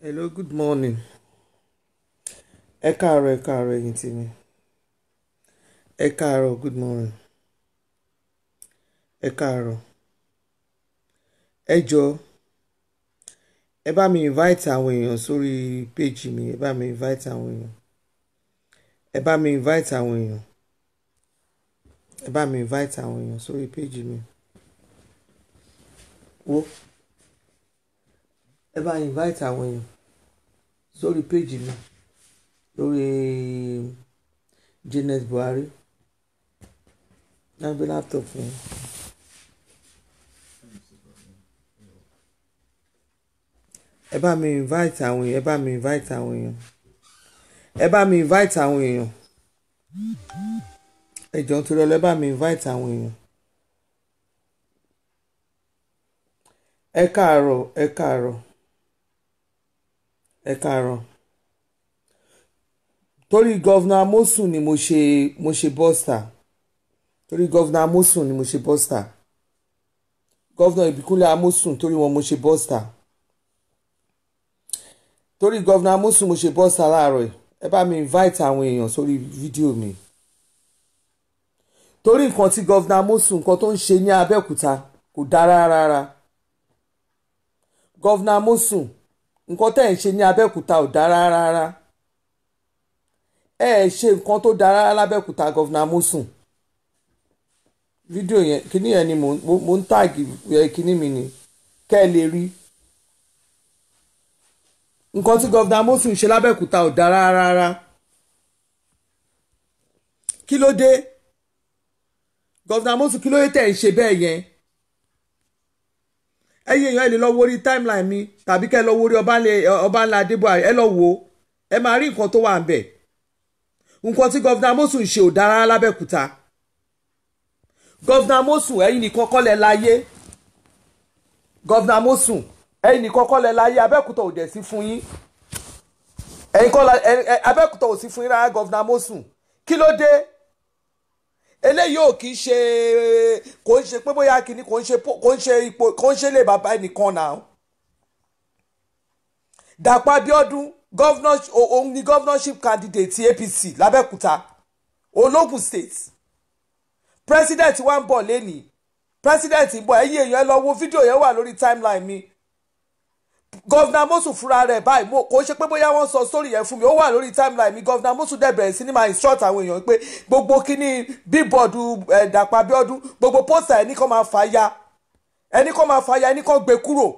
Hello, good morning. Ẹ káàárọ̀, ẹ̀yin tèmi. Ẹ káàárọ̀, good morning. Ẹ káàárọ̀. Ẹ jọ̀ọ́, ẹ bá mi invite àwọn èèyàn sórí page mi. Ẹ bá mi invite àwọn èèyàn. Ẹ bá mi invite àwọn èèyàn. Ẹ bá mi invite àwọn èèyàn sórí page mi. Wo. Ẹ bá invite àwọn èèyàn sórí page mi. Lórí Janet Buhari. Náà gbé laptop fún mi. Ẹ bá mi invite àwọn èèyàn. Ẹ bá mi invite àwọn èèyàn. Ẹ bá mi invite àwọn èèyàn. Ẹ jọ̀ọ́ nítorí Ọlọ́run, ẹ bá mi invite àwọn èèyàn. Ẹ káàárọ̀, ẹ káàárọ̀. Ẹ káàárọ̀. Torí Governor Amosun ni mo ṣe bọ́stà. Torí Governor Amosun ni mo ṣe bọ́stà. Governor Ìbíkúnlé Amosun torí wọn mo ṣe bọ́stà. Torí Governor Amosun mo ṣe bọ́stà láàárọ̀ yìí. Ẹ bá mi invite àwọn èèyàn sórí fídíò mi. Torí nǹkan tí Governor Amosun nǹkan tó ń ṣe ní Abẹ́òkúta kò dára rárá. Governor Amosun nǹkan tẹ́ ẹ̀ ń ṣe ní Abẹ́òkúta ò dára rárá. Ẹ ṣe nǹkan tó dára lábẹ́òkúta Governor Amosun. Fídíò yẹn kíní yẹn ni mo ń tàgì kíní mi ni kẹ́ ẹ lè rí. Nǹkan tí Governor Amosun ṣe lábẹ́òkúta ò dára rárá. Kí ló dé? Governor Amosun kí ló dé tẹ̀ ń ṣe bẹ́ẹ̀ yẹn? Ẹ̀yin èèyàn ẹ lè lọ wo orí timeline mi tàbí kẹ́ ẹ lọ wo orí Ọbánlá Adébóyè ẹ lọ wo ẹ máa rí nǹkan tó wà ń bẹ̀. Nǹkan tí Governor Amosun ṣe ò dára lábẹ́òkúta. Governor Amosun ẹ̀yin nìkan kọ́ lẹ láyé. Governor Amosun ẹ̀yin nìkan kọ́ lẹ láyé. Abẹ́òkúta ò dẹ̀ sí fún yín. Ẹ̀yin kọ́ Abẹ́òkúta ò sí fún yín rárá Governor Amosun. Kí ló dé? Eléyìí ò kì í ṣe kò ń ṣe pé bóyá kìíní kò ń ṣe lè bàbá ẹnìkan náà. Dàpọ̀ Abíọ́dún òun ni governorship candidate ti APC lábẹ́òkúta ológun state. President wa ń bọ̀ lẹ́nìí. President ń bọ̀ ẹ̀yin èèyàn ẹ lọ wo fídíò yẹn wà lórí timeline mi. Governor Amosun fúnra rẹ̀ báyìí kò ṣe pé bóyá wọ́n sọ story yẹn fún mi ó wà lórí timeline mi. Governor Amosun dẹ̀ bẹ̀rẹ̀ sí ní máa instruct àwọn èèyàn pé gbogbo kíní billboard Dàpọ̀ Abíọ́dún gbogbo poster ẹni kan máa fà ya ẹni kan gbé kúrò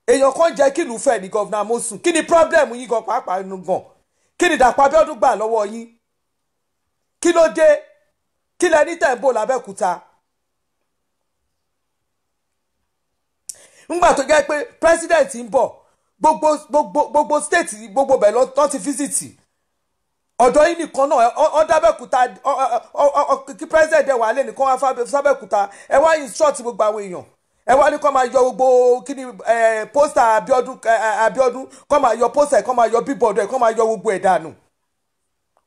èèyàn kan jẹ́ kí ìlú fẹ́ ní Governor Amosun. Kí ni problem yín gan pàápàá inú gan? Kí ni Dàpọ̀ Abíọ́dún gbà lọ́wọ́ yín? Kí ló dé? Kí lẹ ní tẹ̀ ń bò lábẹ́òkúta? Ńgbà tó jẹ́ pé president ń bọ̀ gbogbo state gbogbo bẹ̀ lọ ti visit ọ̀dọ̀ yín nìkan náà ọ̀dàbẹ̀kúta kí president ẹ̀ wà lé nìkan wá sábẹ́kúta ẹ wá instruct gbogbo àwọn èèyàn ẹ wá ní kó máa yọ gbogbo kíni poster Abíọ́dún kó máa yọ poster kó máa yọ billboard ẹ̀ kó máa yọ gbogbo ẹ̀ dànù.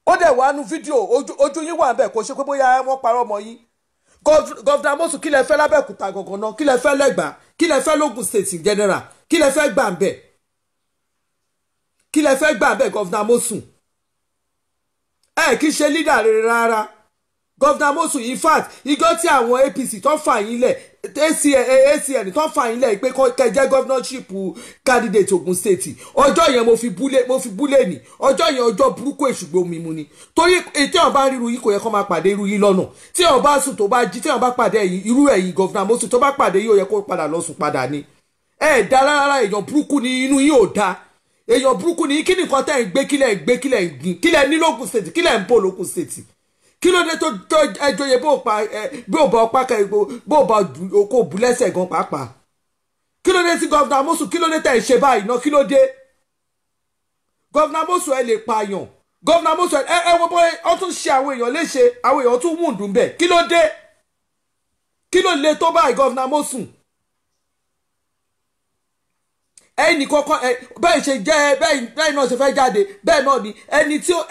Ó dẹ̀ wá nu fídíò ojú yín wà ń bẹ̀ kò ṣe pé bóyá wọ́n parọ́ mọ́ yín. Governor Amosun kí lẹ fẹ́ lábẹ́òkúta gangan náà? Kí lẹ fẹ́ lẹ́gbàá? Kí lẹ fẹ́ lógùn state in general? Kí lẹ fẹ́ gbà ń bẹ̀? Kí lẹ fẹ́ gbà ń bẹ̀ Governor Amosun? Kì í ṣe leader rere rárá. Governor Amosun in fact igbó tí àwọn APC tó fà yín lẹ̀ ACN tó fà yín lẹ̀ pé kẹjẹ́ governorship candidate Ogun State ọjọ́ yẹn mo fi búlé ní ọjọ́ yẹn ọjọ́ burúkú èṣùgbọ́n mi mu ni. Torí tí wọ́n bá ríru yín kò yẹ kó máa pàdé irú yín lọ́nà. Tí wọ́n bá sùn tó bá jí tí wọ́n bá pàdé irú ẹ̀yin Governor Amosun tó bá pàdé yín ó yẹ kó padà lọ sùn padà ni. Dá rárá èèyàn burúkú ni inú yín ò dá. Èèyàn burúkú ni kí nìkan tẹ́ ń gbé kílẹ̀ ń gbin kílẹ̀ ní lógùn state kílẹ̀ ń bò lógùn state. Kí ló dé tó ẹjọyè bó bá ọpá bó bá kó bú lẹ́sẹ̀ gan pàápàá? Kí ló dé sí Governor Amosun? Kí ló dé tẹ̀ ṣe báyìí náà? Kí ló dé? Governor Amosun ẹ lè pààyàn. Governor Amosun ẹ wọ́n bọ́ ọ tún ṣe àwọn èèyàn léṣe àwọn èèyàn tún wùndùn bẹ́ẹ̀. Kí ló dé? Kí ló lè tó báyìí Governor Amosun? Ẹni kọ́kọ́ bẹ́ẹ̀ ṣe jẹ́ bẹ́ẹ̀ náà ṣe fẹ́ jáde bẹ́ẹ̀ náà ni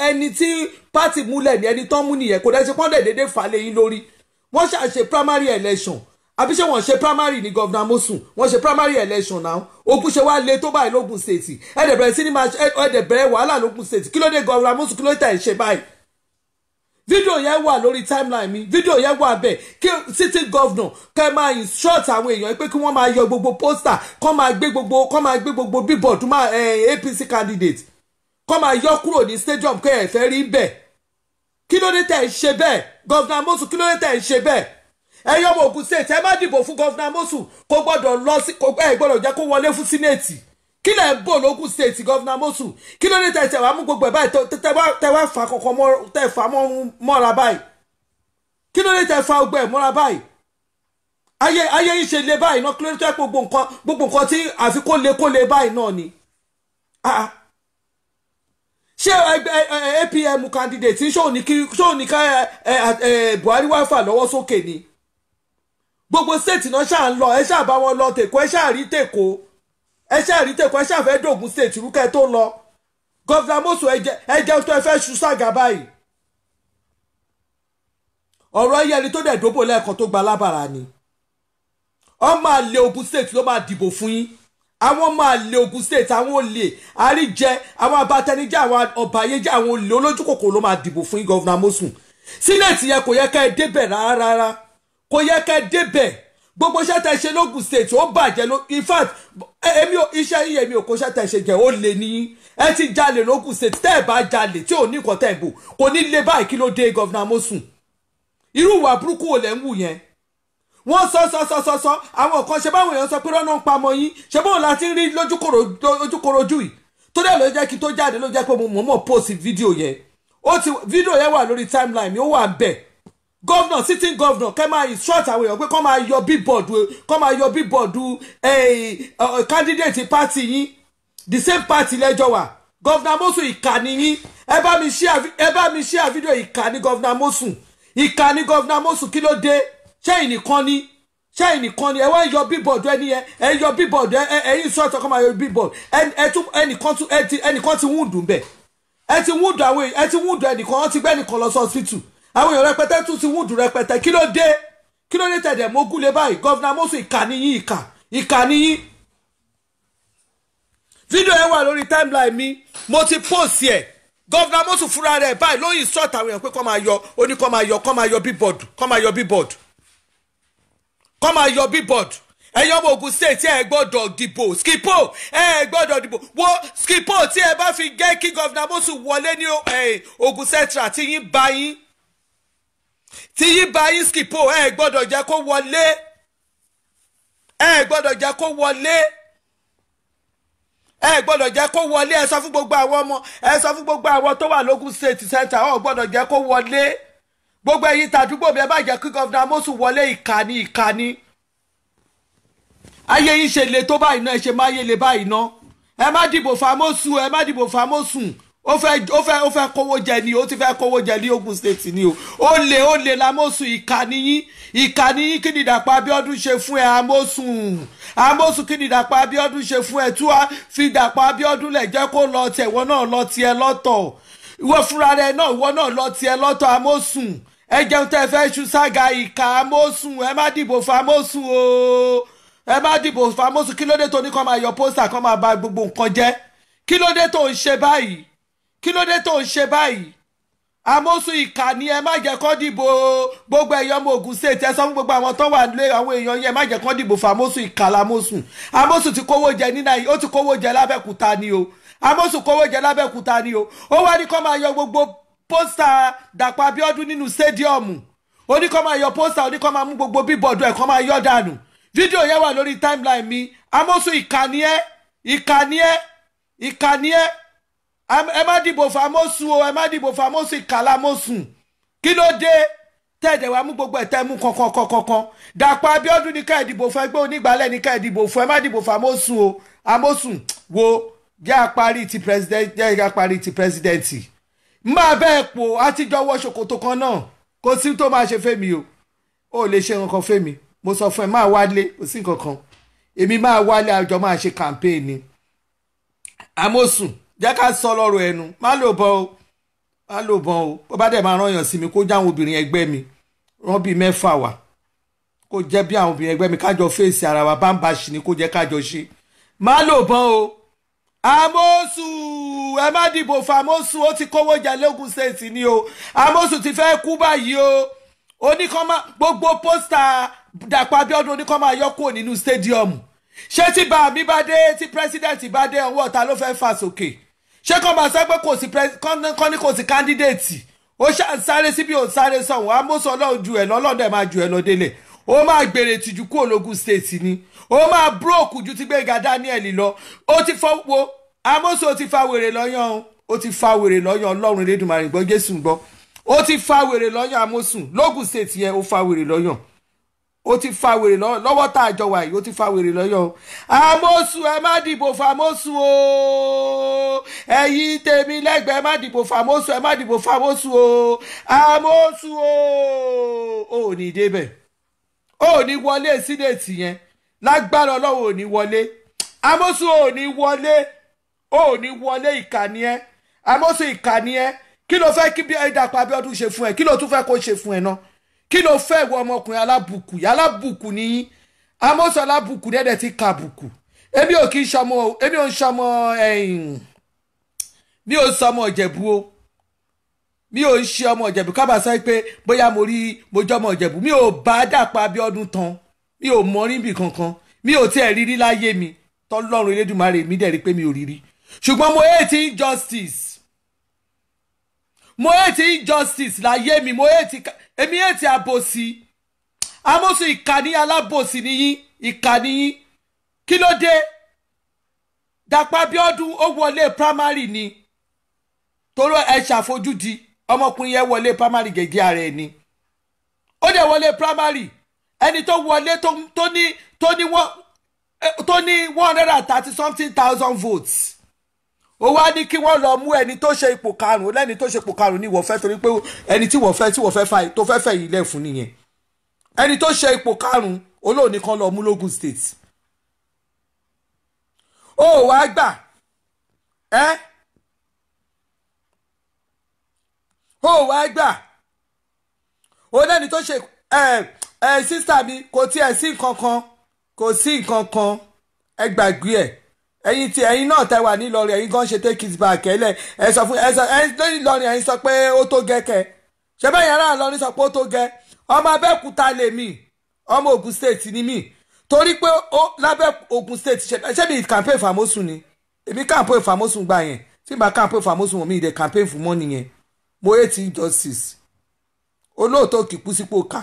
ẹni tí pátì múlẹ̀ ní ẹni tán mú nìyẹn kò dẹ́ ṣe pọ́ndẹ̀ déédéé fà lé yín lórí. Wọ́n ṣàṣe primary election àbí ṣé wọ́n ṣe primary ní Governor Amosun wọ́n ṣe primary election now ogun ṣe wá lé tó báyìí lógun state ẹ̀dẹ̀ bẹ̀rẹ̀ sí ní máa ẹ̀dẹ̀ bẹ̀rẹ̀ wàhálà lógun state kí ló dé Governor Amosun kí ló tẹ̀ ṣe báyìí. fídíò yẹn wà lórí timeline mi fídíò yẹn wà bẹ́ẹ̀ kí sitting governor kẹ́ máa instruct àwọn èèyàn pé kí wọ́n máa yọ gbogbo poster kọ́ máa gbé gbogbo billboard máa APC candidate kọ́ máa yọ kúrò ní stadium kẹ́ ẹ̀ fẹ́ rí bẹ́ẹ̀ kí ló dé tẹ̀ ṣe bẹ́ẹ̀ Governor Amosun kí ló dé tẹ̀ ṣe bẹ́ẹ̀ ẹ̀yọ́ ọmọ Ògùn state ẹ má dìbò fún Governor Amosun kó gbọ́dọ̀ lọ sí ẹ gbọ́dọ̀ jẹ́ kó wọlé fún sínéètì kí lẹ̀ ń bò lógùn state Governor Amosun kí ló dé tẹ̀ wá mú gbogbo ẹ̀ báyìí tẹ̀ wá fà kọ̀ọ̀kan tẹ̀ fà mọ́ra báyìí kí ló dé tẹ̀ fà ọgbẹ́ mọ́ra báyìí ayé yìí ṣe lé báyìí náà kí ló dé tẹ̀ gbogbo nǹkan tí àfi kó lé báyìí náà ni ṣé APM candidate ṣóò ní ká Buhari wá fà lọ́wọ́ sókè ni gbogbo state náà ṣáà ń lọ ẹ ṣáà bá wọn lọ tèkó ẹ ṣáà rí tèkó ẹ ṣáà fẹ́ dògùn state rúkẹ́ tó lọ Governor Amosun ẹjẹ tó ẹ fẹ́ ṣu ságà báyìí ọ̀rọ̀ ẹyẹ ẹni tó dẹ̀ dóbò lẹ́ẹ̀kan tó gba lábàrá ni ọmọ àlè Ògùn state ló máa dìbò fún yín àwọn ọmọ àlè Ògùn state àwọn olè àríjẹ àwọn abatẹnijẹ àwọn ọbàyéjẹ àwọn olè olójú kòkòrò ló máa dìbò fún yín Governor Amosun sínéètì yẹn kò yẹ ká ẹ débẹ̀ rárá kò yẹ ká ẹ débẹ̀ gbogbo iṣẹ́ tẹ́ ṣe lógùn state ó bàjẹ́ in fact iṣẹ́ yìí èmi ò kó iṣẹ́ tẹ́ ṣe jẹ́ ó lè ní ẹ ti jalè lógùn state tẹ́ ẹ bá jalè tí ò ní nǹkan tẹ́ ẹ bò kò ní lé báyìí kí ló dé Governor Amosun irú ìwà burúkú ò lẹ́ ń wù yẹn wọ́n sọ àwọn kan ṣe báwọn èèyàn sọ pé rọ́nà ń pamọ́ yín ṣe bóun láti ń rí lójúkorojú yìí tó dẹ̀ ló jẹ́ kí tó jáde ló jẹ́ pé mo mọ̀ post fídíò yẹn fídíò yẹn wà lórí timeline mi ó wà bẹ́ẹ̀ governor sitting governor kẹ́ máa instruct àwọn èèyàn pé kọ́ máa yọ billboard candidate party yín the same party lẹ́jọ́ wà Governor Amosun ìkànnì yín ẹ bá mi share fídíò ìkànnì Governor Amosun Governor Amosun kí ló dé ṣẹ́yìn nìkan ni ẹ wá yọ billboard ẹni yẹn ẹ yọ billboard ẹyin sọ́ọ̀tọ̀ kọ́ máa yọ billboard ẹnìkan ti wúndùn bẹ́ẹ̀ ẹ ti wúndùn ẹnìkan wọ́n ti gbẹ́ ẹnìkan lọ sí hospital àwọn èèyàn rẹpẹtẹ tún ti wúndùn rẹpẹtẹ kí ló dé tẹ̀dẹ̀ mógún lé báyìí Governor Amosun ìkànnì yín fídíò ẹ wà lórí timeline mi mo ti post ẹ̀ Governor Amosun fúnra rẹ̀ báyìí lóyìn sọ́ọ̀tà àwọn èèyàn pé kọ́ máa yọ billboard ẹ̀yin ọmọ Ògùn state ẹ gbọ́dọ̀ dìbò Skipo ẹ gbọ́dọ̀ dìbò wo Skipo tí ẹ bá fi gẹ́ kí Governor Amosun wọlé ní Ògùn central tí yín bá yín Skipo ẹ gbọ́dọ̀ jẹ́ kó wọlé ẹ sọ fún gbogbo àwọn tó wà lógùn state center ọ gbọ́dọ̀ jẹ́ kó wọlé gbogbo ẹ̀yin tàdúgbò bí ẹ bá jẹ́ kí Governor Amosun wọlé ìkànnì ayé yín ṣe le tó báyìí náà ẹ ṣe máa yé le báyìí náà ẹ má dìbò f'Amosun ó fẹ́ kówó jẹ ni ó ti fẹ́ kówó jẹ ní Ògùn state ni o ó lè l'Amosun ìkànnì yín kí ni Dàpọ̀ Abíọ́dún ṣe fún ẹ Amosun kí ni Dàpọ̀ Abíọ́dún ṣe fún ẹ tí wàá fi Dàpọ̀ Abíọ́dún lẹ̀ jẹ́ kó lọ tẹ̀ wọ́n náà lọ tiẹ̀ lọ́tọ̀ ìwọ fúnra rẹ̀ náà ìwọ náà lọ tiẹ̀ lọ́tọ̀ Amosun ẹ jẹun tẹ́ fẹ́ ṣu sága ìka Amosun ẹ má dìbò f'Amosun o ẹ má dìbò f'Amosun kí ló dé tó ní kó máa yọ pósítà kó máa bà gbogbo nǹkan jẹ́ kí ló dé tó ń ṣe báyìí Amosun ìkànnì ẹ má jẹ́ kó dìbò gbogbo ẹ̀yọ́ ọmọ Ògùn state ẹ sọ fún gbogbo àwọn tó wà nílé àwọn èèyàn yẹn má jẹ́ kó dìbò f'Amosun ìkà l'Amosun Amosun ti kówó jẹ ní Nàìjíríà ó ti kówó jẹ l'Abẹ́òkúta ni o Amosun kówó jẹ l'Abẹ́òkúta ni o ó wá ní kó máa yọ gbogbo pósítà Dàpọ̀ Abíọ́dún nínú stadium ó ní kó máa yọ pósítà ó ní kó máa mú gbogbo bíbọ̀dù ẹ̀ kó máa yọ dànù fídíò yẹn wà lórí timeline mi Amosun ìkànnì ẹ ẹ má dìbò f'Amosun o ẹ má dìbò f'Amosun ìkà l'Amosun kí ló dé tẹ̀dẹ̀ wá mú gbogbo ẹ̀tẹ́ mú kankan Dàpọ̀ Abíọ́dún ní ká ẹ dìbò fún ẹgbẹ́ onígbàálẹ̀ ní ká ẹ dìbò fún ẹ má dìbò f'Amosun o Amosun wo jẹ́ àparí ti pẹ́sidẹ́ǹtì máa bẹ́ẹ̀ pò àtijọ́ wọ ṣòkòtò kan náà kò sí tó máa ṣe fẹ́mi o ò lè ṣe nǹkan fẹ́mi mo sọ fún ẹ máa wálé kò sí nǹkan kan èmi máa wálé àjọ máa ṣe campaign ni Amosun jẹ́ ká sọ lọ́rọ̀ ẹnu má lò bọ́n o bó bá dẹ̀ máa rányàn sí mi kó jáwọn obìnrin ẹgbẹ́ mi rán bíi 6 wá kó jẹ́ bí àwọn obìnrin ẹgbẹ́ mi kájọ fèsì ara wa bá ń bá ṣì ní kó jẹ́ kájọ ṣe má lò bọ́n o. Amosu ẹ má dìbò fún Amosu ó ti kówó jẹ lógún state ni o. Amosu ti fẹ́ kú báyìí o. Oníkọ́má gbogbo pósítà Dàpọ̀ Abíọ́dún oníkọ́má yọ kúrò nínú stadium. Ṣé tí bá mi bá dé tí president bá dé ọwọ́ ọ̀tá ló fẹ́ fà sókè? Ṣé kọ́ máa sọ pé kò sí kò sí candidate? Ó sáré síbi ò sáré sọ̀hún. Amosu ọlọ́run ju ẹ̀ lọ́lọ́dẹ̀ máa ju ẹ̀ lọ délẹ̀. Ó máa gbèrè tìjú kúrò lógún state ni. Ó máa broke ju ti Gbénga Daniel lọ. Ó ti fọwọ́ Amosu ó ti fa wèrè lọ́yàn o. Ó ti fa wèrè lọ́yàn Ọlọ́run Elédùmarè gbọ́ Jésù gbọ́. Ó ti fa wèrè lọ́yàn Amosu lógún state yẹn ó fa wèrè lọ́yàn. Ó ti fa wèrè lọ́wọ́ tá a jọ wà yìí ó ti fa wèrè lọ́yàn o. Amosu ẹ má dìbò fún Amosu o. Ẹ̀yin tèmi lẹ́gbẹ̀ẹ́ ẹ má dìbò fún Amosu ẹ má dìbò fún Amosu o. Amosu o. Ó ní débẹ̀. Ó ní wọlé sínéètì yẹn. Lágbára Ọlọ́run ò ní wọlé. Amosu ò ní wọlé. Ó ní wọlé ìkànnì ẹ. Amosu ìkànnì ẹ. Kí ló fẹ́ kí Dàpọ̀ Abíọ́dún ṣe fún ẹ? Kí ló tún fẹ́ kó ṣe fún ẹ náà? Kí ló fẹ́ ìwọ ọmọkùnrin alábùkù ní Amosu alábùkù dẹ́dẹ̀ ti ka bùkù. Èmi ò kí ń ṣọmọ èmi ò ń ṣọmọ mi ò sọmọ Ìjẹ̀bú o. Mi ò ń ṣe ọmọ Ìjẹ̀bú ká bá sọ pé bóyá mo jọmọ Ìjẹ̀bú. Mi ò bá Dàpọ̀ Abíọ́dún tán. Mi ò mọ níbì kankan. Mi ò tiẹ̀ rírí láyé mi. Tọ́lọ́run Elédùmarè mi dẹ̀ rí pé mi ò rírí. Ṣùgbọ́n mo hate injustice. Mo hate injustice láyé mi. Èmi hate àbòsí. Amosu ìkànnì alábòsí nìyí. Ìkànnì yín. Kí ló dé? Dàpọ̀ Abíọ́dún ó wọlé primary ni. Toro ẹ ṣàfojúdi. Ọmọkùnrin yẹn wọlé primary gẹ́gẹ́ ara ẹ̀ ni. Ó dẹ̀ wọlé primary. Ẹni tó wọlé tó ní 130 something thousand votes. Ó wá ní kí wọ́n lọ mú ẹni tó ṣe ipò karùn-ún lẹ́ni tó ṣe ipò karùn-ún ní wọ́n fẹ́ torí pé ẹni tí wọ́n fẹ́ tó fẹ́ fẹ́ yìí lẹ̀ fún nìyẹn. Ẹni tó ṣe ipò karùn-ún olóòní kan lọ mú lógún state. Ó wá gbà ó wá gbà ó lẹ́ni tó ṣe sísá mi kò tiẹ̀ sí nǹkan kan kò sí nǹkan kan ẹ gbàgbé ẹ̀. Ẹ̀yin náà tẹ́ wà nílọrin ẹ̀yin gan ṣe take it back ẹlẹ ẹ sọ fún lórí Ìlọrin ẹ̀yin sọ pé ó tó gẹ́kẹ́ ṣé bẹ́ẹ̀ yàrá Ìlọrin sọ pé ó tó gẹ́. Ọmọ Abẹ́òkúta lèmi ọmọ Ògùn state ni mí torí pé ó lábẹ́ Ògùn state ṣé mi campaign fún Amosu ni èmi campaign fún Amosu gbà yẹn tí màá campaign fún Amosu mi ìdẹ campaign fún mọ́ nìyẹn. Mo hate injustice. Olóòótọ́ kìkú sípò ká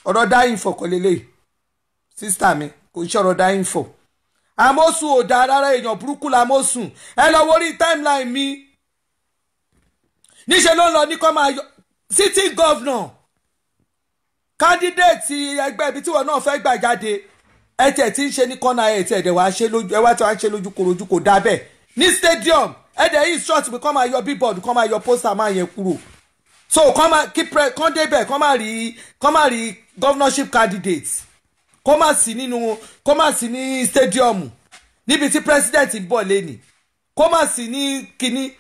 ọ̀rọ̀ dáhìn fọ̀kọ̀lélẹ̀ sísítà mi kò ṣe ọ̀rọ̀ dáhìn fọ̀. Amosu ò dáa rárá èèyàn burúkú la Amosu. Ẹ lọ wórí timeline mi. Níṣẹ́ ló ń lọ ní kọ́ máa yọ sitting governor candidate ẹgbẹ́ ibi tí wọ́n náà fẹ́ gbà jáde ẹ tẹ̀ tí ń ṣe ní kọ́nà ẹ̀ tí ẹ̀dẹ̀ wá ṣe lójú ẹ wá tí wọ́n á ṣe lójú korojú kò dá bẹ́ẹ̀ ní stadium ẹ̀dẹ̀ yìí short pé kọ́ máa yọ billboard kọ́ máa yọ poster máa yẹn kúrò so kọ́ máa kọ́ débẹ̀ kọ́ máa rí governorship candidates kó má sí ní stadium níbi tí president ń bọ̀ lẹ́nì kó má sí ní kínní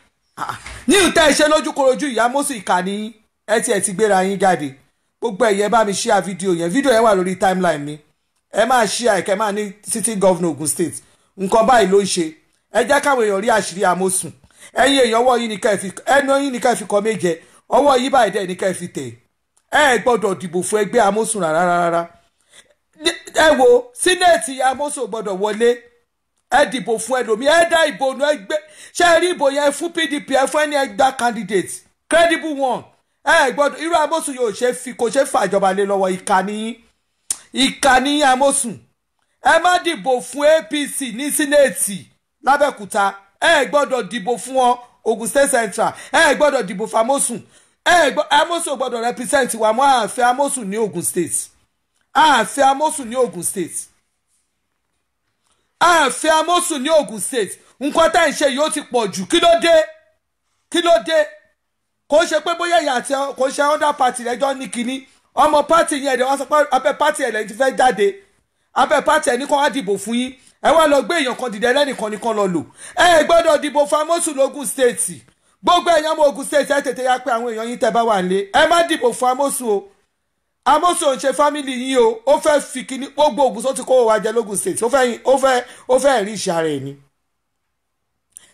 ní ìtẹ́ iṣẹ́ lójú korojú ìyá Amosu ìkànnì ẹ ti gbéra yín jáde gbogbo ẹ̀yẹ bá mi share fídíò yẹn wà lórí timeline mi ẹ máa share ẹ̀kẹ́ máa ní sitting governor Ogun State nǹkan báyìí ló ń ṣe ẹ jẹ́ káwọn èèyàn rí àṣírí Amosu ẹ̀yin èèyàn ọwọ́ yín ní ká fi kọ́ méje ọwọ́ yín báyìí dẹ̀ ní ká fi tẹ̀ ẹ gbọ́dọ̀ dìbò fún ẹgbẹ́ Amosu rárá ẹ wo sínẹ́ẹ̀tì Amosu gbọ́dọ̀ wọlé ẹ dìbò fún ẹlòmí ẹ dá ìbò nù ẹgbẹ́ ṣé ẹ rí ìbò yẹn fún PDP ẹ fún ẹni ẹgbẹ́ candidate credible one ẹ gbọ́dọ̀ irú Amosu yóò kò ṣe fàjọba lé lọ́wọ́ ìkànnì Amosu ẹ má dìbò fún APC ní sínẹ́ẹ̀tì lábẹ́òkúta ẹ gbọ́dọ̀ dìbò fún wọn Ogun State Central ẹ gbọ́dọ̀ dìbò fún Amosu Amosu gbọ́dọ̀ represent wa mọ́ àfẹ́ Amosu ní Ogun State àfẹ́ Amosu ní Ogun State àfẹ́ Amosu ní Ogun State nǹkan tá ń ṣe yìí ó ti pọ̀ jù kí ló dé kò ṣe pé bóyá ìyá àti kò ṣe under party lẹ́jọ́ ní kinní ọmọ party yẹn ẹ̀dẹ̀ wọ́n sọ pé abẹ́ party ẹ̀ lẹ́yìn ti fẹ́ jáde abẹ́ party ẹ̀ ní kàn wá dìbò fún yín ẹ wá lọ gbé èèyàn kan dìde lẹ́nìkan nìkan lọ lò ẹ gbọ́dọ̀ dìbò fún Amosu lógún state gbogbo èèyàn mọ Ogun State ẹ tètè ya pé àwọn èèyàn yín tẹ́ bá wà nílé ẹ má dìbò fún Amosu o Amosun ò ṣe family yín o, ó fẹ́ fi kíní gbogbo Ògùn tó ti kó wa jẹ lógùn state, ó fẹ́ rí ìṣà rẹ̀ ni.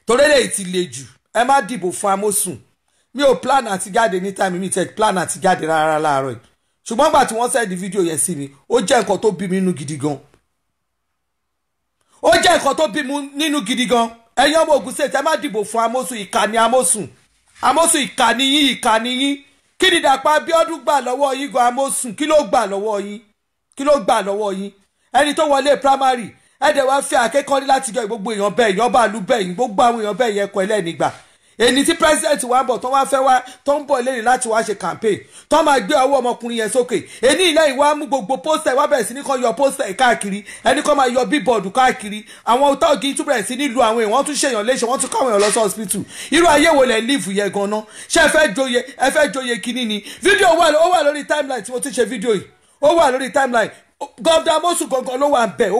Torí lè ti le jù, ẹ má dìbò fún Amosun. Mi ò plan àti jáde ní time mi tẹ̀ plan àti jáde rárá láàárọ̀ yìí. Ṣùgbọ́n gbà tí wọ́n send fídíò yẹn sí mi, ó jẹ́ nǹkan tó bí mi nínú gidi gan. Ó jẹ́ nǹkan tó bí mi nínú gidi gan. Ẹ̀yin ọmọ Ògùn state ẹ má dìbò fún Amosun, ìkà ni Amosun. Amosun ìkà ni yín, ìkà ni yín. Kí ni Dàpọ̀ Abíọ́dún gbà lọ́wọ́ yín gan Amosun? Kí ló gbà lọ́wọ́ yín? Kí ló gbà lọ́wọ́ yín? Ẹni tó wọlé primary ẹ̀dẹ̀ wá fi àkékọ́rí láti jọ gbogbo èèyàn bẹ́ẹ̀ èèyàn bá lu bẹ́ẹ̀ gbogbo àwọn èèyàn bẹ́ẹ̀ yẹn kọ ẹlẹ́nìgbà. Èní tí president wa ń bọ̀ tó wá fẹ́ wá tó ń bọ̀ lẹ́yìn láti wá ṣe campaign tó máa gbé ọwọ́ ọmọkùnrin yẹn sókè. Èní ilẹ̀ ìwà mú gbogbo pósítẹ̀ wá bẹ̀rẹ̀ sí ní kan yọ pósítẹ̀ káàkiri ẹni kan máa yọ bíbọ̀dù káàkiri àwọn tọ́ọ̀gì tún bẹ̀rẹ̀ sí ní lu àwọn èèyàn wọ́n tún ṣèyàn léṣe wọ́n tún káwọn èèyàn lọ sí hospital. Irú ayé wo lẹ̀ líìfù yẹn gan-an? Ṣé ẹ fẹ́ joyè kínní ni? Fídíò ó wà lórí timeline tí mo ti ṣe fídíò yìí ó wà lórí timeline. Gọ́ọ̀dà Amosun gangan ló wà ń bẹ̀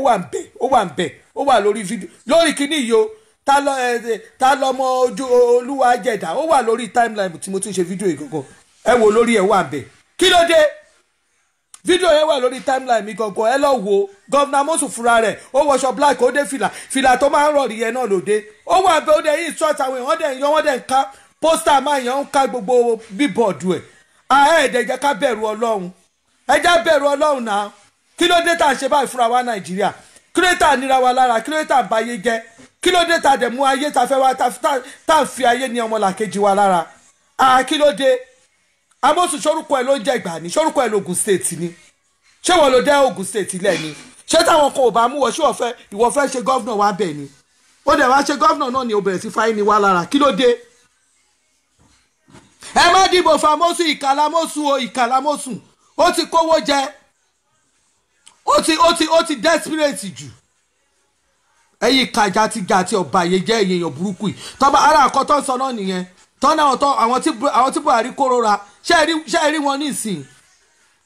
ó wà lórí fídíò lórí kínní yìí o. Ta lọ mọ ojú Olúwa jẹ̀dá ó wà lórí timeline tí mo ti ń ṣe fídíò yìí gangan ẹ wò lórí ẹ wà ń bẹ̀. Kí ló dé? Fídíò yẹn wà lórí timeline mi gangan ẹ lọ wo Gọ́ọ̀dà Amosun fúnra rẹ̀ ó wọṣọ black ó dé fìlà tó máa ń rọ̀rì yẹn náà lóde ó wà ń bẹ̀ ó dẹ̀ yìí short àwọn èèyàn wọ́n dẹ̀ ń ká pósítà máa yàn ń ká gbogbo bíbọ̀dù ẹ̀ ẹ̀ẹ́dẹ̀ jẹ́ ká bẹ̀rù Ọlọ́run ẹ jẹ́ bẹ̀rù Ọlọ́run náà. Kí ló dé tá a ṣe báyìí fúnra wa Nàìjíríà? Kí ló dé tá a nira wa lára? Kí ló dé tá a ba ayé jẹ́? Kí ló dé tá a dẹ̀ mú ayé tá a fẹ́ wá tá a fi ayé ní ọmọlàkejì wa lára? Kí ló dé? Amosun sórúkọ ẹ ló ń jẹ́ ìgbà ni sórúkọ ẹ l'Ògùn state ni ṣé wọ́n ló dẹ́ Ògùn state lẹ̀ ni ṣé táwọn kan ò bá mú wọ ṣé ìwọ fẹ́ ṣe gọ́vnà wa bẹ̀ ni ó dẹ̀ wá ṣe gọ́vnà náà ni ó bẹ̀rẹ̀ sí fáyé ni wá lára. Kí ló dé? Ẹ má dìbò fún Amosun, ìkà l'Amosun o, ìkà l'Amosun. Ó ti kówó jẹ ó ti desperate jù. Ẹ̀yin kàjà ti gà àti ọba yẹn jẹ́ èèyàn burúkú yìí tọ́ba ara àkọ́tọ́ sọ náà nìyẹn tọ́nà àwọn tí Buhari kórora ṣé ẹ rí wọn nísìn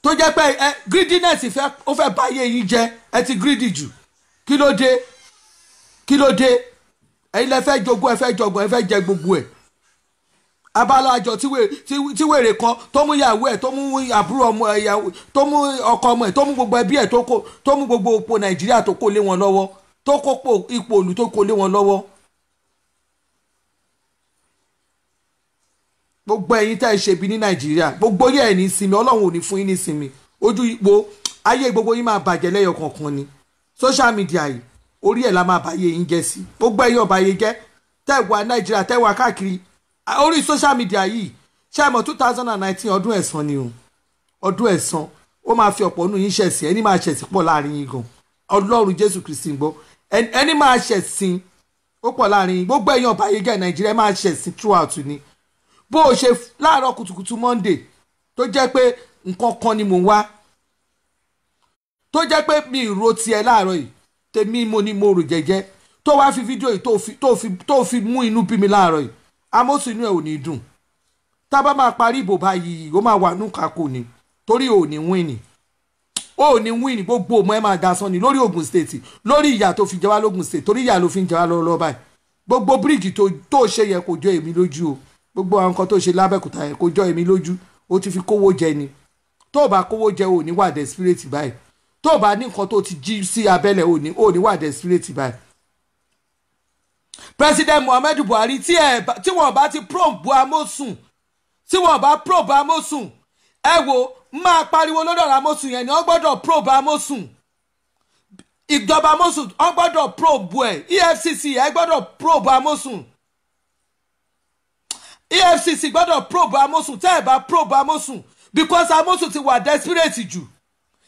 tó jẹ́ pé greediness ó fẹ́ bá ayé yín jẹ́ ẹ ti greedy jù. Kí ló dé? Ẹ̀yin lẹ fẹ́ jogún ẹ fẹ́ jọgbọ́n ẹ fẹ́ jẹ gbogbo ẹ̀. Abalajọ tí wèrè kan tó mú ìyàwó ẹ̀ tó mú àbúrò ọmọ ìyàwó tó mú ọkọ ọmọ ẹ̀ tó mú gbogbo ẹbí ẹ̀ tó mú gbogbo òpó Nàìjíríà tó kó lé wọn lọ́wọ́ tó kó ipò òlù tó kó lé wọn lọ́wọ́. Gbogbo ẹ̀yin tẹ́ ẹ ṣe bí ní Nàìjíríà gbogbo yẹ̀ ẹ̀ ní sinmi Ọlọ́run ò ní fún yín ní sinmi ojú ipò ayé gbogbo yín máa bàjẹ́ lẹ́yọ kọ̀ọ̀kan ni. Social media yìí orí ẹ̀ la máa bàyé yín jẹ́ sí gbogbo ẹ̀yin ọba yẹn jẹ́ tẹ́ wà Nàìjíríà tẹ́ wà káàkiri orí social media yìí ṣe mọ̀ 2019 ọdún ẹ̀san ni o ọdún ẹ̀san ó máa fi ọ̀pọ̀ nù yín ṣẹ̀sìn ẹni máa ṣẹ̀sìn pọ̀ láàrin yín gan Ọlọ́run Jésù Kristi gbọ́ ẹni máa ṣẹ̀sìn ó pọ̀ láàrin yín gbogbo ẹ̀yin ọba yẹn gẹ̀ Nàìjíríà máa ṣẹ̀sìn throughout ni bó o ṣe láàárọ̀ kùtùkùtù Monday tó jẹ́ pé nǹkan kan ni mò ń wá tó jẹ́ pé mi ìró tiẹ̀ láàárọ̀ yìí tèmi mo ní mo rò jẹ́jẹ́ tó wá fi fídíò yìí tó fi mú inú bí mi láàárọ̀ yìí Amosun inú ẹ ò ní dùn tá a bá máa parí ìbò báyìí ó máa wà núkàkó ni torí ò ní wíìnì gbogbo ọmọ ẹ máa da sán ni lórí Ògùn state lórí ìyà tó fi jẹ wá lógùn state torí ìyà ló fi ń jẹ wá lọ́wọ́ báyìí gbogbo bíríìjì tó ṣe yẹ kò jọ èmi lójú o gbogbo àwọn nǹkan tó ṣe lábẹ́kúta yẹn kò jọ èmi lójú ó ti fi kówó jẹ ni tó bá kówó jẹ ò ní wà desperate báyìí tó bá ní nǹkan tó ti jí sí abẹ́lẹ̀ ò ní wà desperate báyìí. President Muhammadu Buhari tí wọ́n bá ti probe Amosun tí wọ́n bá probe Amosun ẹ wo máa pariwo lọ́dọ̀ Amosun yẹn ni wọ́n gbọ́dọ̀ probe Amosun ìjọba Amosun wọ́n gbọ́dọ̀ probe ẹ̀ EFCC ẹ gbọ́dọ̀ probe Amosun EFCC gbọ́dọ̀ probe Amosun tẹ́ ẹ bá probe Amosun because Amosun ti wà desperate jù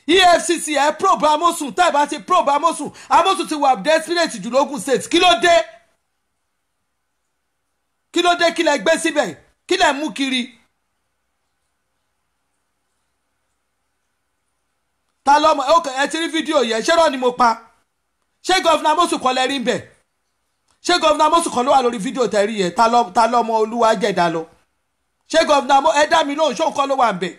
EFCC ẹ probe Amosun tẹ́ ẹ bá ti probe Amosun ti wà desperate jù lógùn state kí ló dé kí lẹ gbé síbẹ̀ kí lẹ mú kiri. Ta lọ́mọ ẹ ti rí fídíò yẹn ṣé rọ́ ni mo pa ṣé gọ́vnà Amosun kan lẹ rí ń bẹ̀ ṣé gọ́vnà Amosun kan ló wà lórí fídíò tẹ̀rí yẹn ta lọ́mọ Olúwa jẹ̀dá lọ ṣé gọ́vnà ẹ dá mi lóhùn ṣó nǹkan ló wà ń bẹ̀.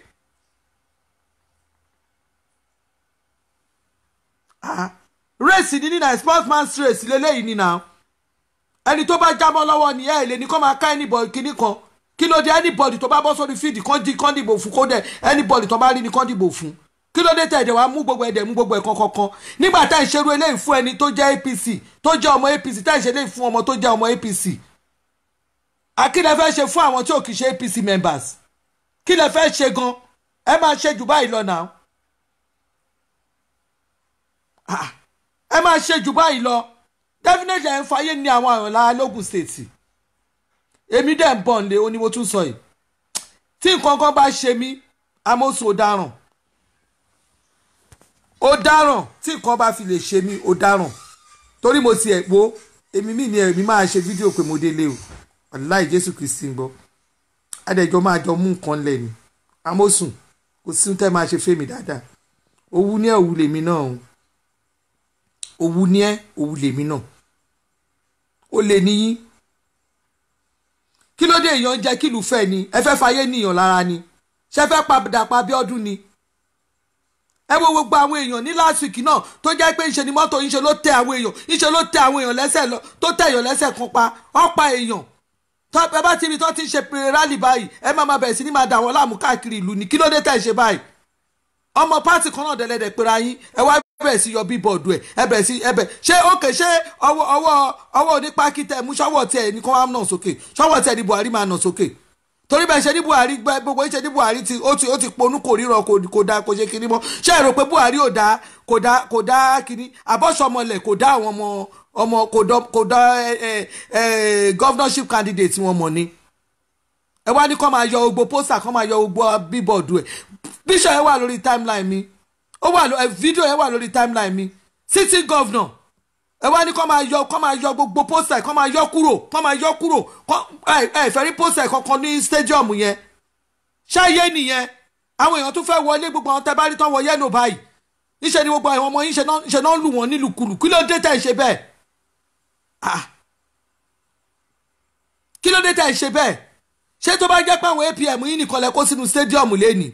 Race ní nínà sportsman's race lélẹ́yìí nínà ẹni tó bá jábọ́ lọ́wọ́ ni ẹ lè ní kó máa ká anybody kíní kan kí ló dé anybody tó bá bọ́ sórí fíìdì kán dìbò fún kó dẹ̀ anybody tó bá rí ni kán dìbò fún kí ló dé tẹ̀dẹ̀ wá mú gbogbo ẹ̀dẹ̀ mú gbogbo ẹ̀kan kankan nígbà tá ìṣerú eléyìí fún ẹni tó jẹ́ APC tó jẹ́ ọmọ APC tá ìṣe eléyìí fún ọmọ tó jẹ́ ọmọ APC. Kí lẹ fẹ́ ṣe fún àwọn tí ò kì í ṣe APC members? Kí lẹ fẹ́ ṣe gan? Ẹ máa ṣe jù báyìí lọ náà. Ẹ máa ṣe jù báyìí lọ. Definitely ẹ̀ ń fàyè ní àwọn àrùn lára lógùn state. Èmi dẹ̀ ń bọ̀ nílé ó ní mo tún sọ yìí. Tí nǹkan kan bá ṣe mí Amosun ọ̀daràn. Ọ̀daràn tí nǹkan bá fi lè ṣe mí ọ̀daràn. Torí mo ti ẹ̀ wo èmi mi ni èmi máa ṣe fídíò pé mo délé o. Wàláhì Jésù Kristi ń gbọ́. Adẹ̀jọ́ máa jọ mú nǹkan lẹ̀ ni. Amosun kò sí tẹ́ máa ṣe fèmí dáadáa. Òwú ní ẹ̀ òwú lèmi náà o. Òwú ní ẹ̀ òwú lèmi náà. Ó lè níyín. Kí ló dé èèyàn jẹ́ kí ìlú fẹ́ ni? Ẹ fẹ́ fayé níyàn lára ni? Ṣé fẹ́ padà pa Abíọ́dún ni? Ẹ wo gbogbo àwọn èèyàn ní last week náà tó jẹ́ pé ìṣe ni mọ́tò ìṣe ló tẹ àwọn èèyàn ìṣe ló tẹ àwọn èèyàn lẹ́sẹ̀ lọ tó tẹ èèyàn lẹ́sẹ̀ kan pa ọ̀pá èèyàn. Ẹ bá ti rí tó ti ń ṣe rally báyìí ẹ máa bẹ̀rẹ̀ sí ní máa dà wọ́n láàmú káàkiri ìlú ni kí ló dé tẹ̀ ṣe báyìí? Ọmọ pátì kan náà dẹ̀lẹ́dẹ̀ pera yín ẹ wá bẹ̀rẹ̀ sí yọ bíbọ̀dù ẹ̀ ẹ bẹ̀rẹ̀ sí ẹ bẹ̀ ṣé òkè ṣé ọwọ́ onípákí tẹ̀ mú ṣọ́wọ́ tẹ̀ ní kó wá nà sókè ṣọ́wọ́ tẹ̀ ní Buhari máa nà sókè torí bẹ́ẹ̀ ṣe ní Buhari gbogbo ìṣe ní Buhari ó ti ponú kò ríran kò dá kò ṣe kinní mọ́ ṣé ẹ rò pé Buhari kò dá kinní àbọ̀ṣọmọlẹ̀ kò dá àwọn ọmọ kò dá governorship candidate wọn mọ̀ ni ẹ wá ní kó máa yọ gbogbo poster kó máa yọ gbogbo bíbọ̀dù ẹ̀ bíṣọ̀ ẹ wà lórí timeline mi ó wà fídíò ẹ wà lórí timeline mi sitting governor ẹ wá ní kó máa yọ gbogbo poster kó máa yọ kúrò ẹ fẹ́ rí poster kankan ní stadium yẹn ṣáyé nìyẹn àwọn èèyàn tún fẹ́ wọlé gbogbo àwọn tẹ́bárí tán wọ yẹ́nù báyìí níṣẹ́ ni gbogbo àwọn ọmọ yín ṣe náà lù wọ́n nílùkulù kí ló dé tẹ̀ ṣe bẹ́ẹ̀ kí ló dé tẹ̀ ṣe bẹ́ẹ̀ ṣé tó bá jẹ́ pé àwọn APM yín nìkan lẹ kó sínú stadium lẹ́nìí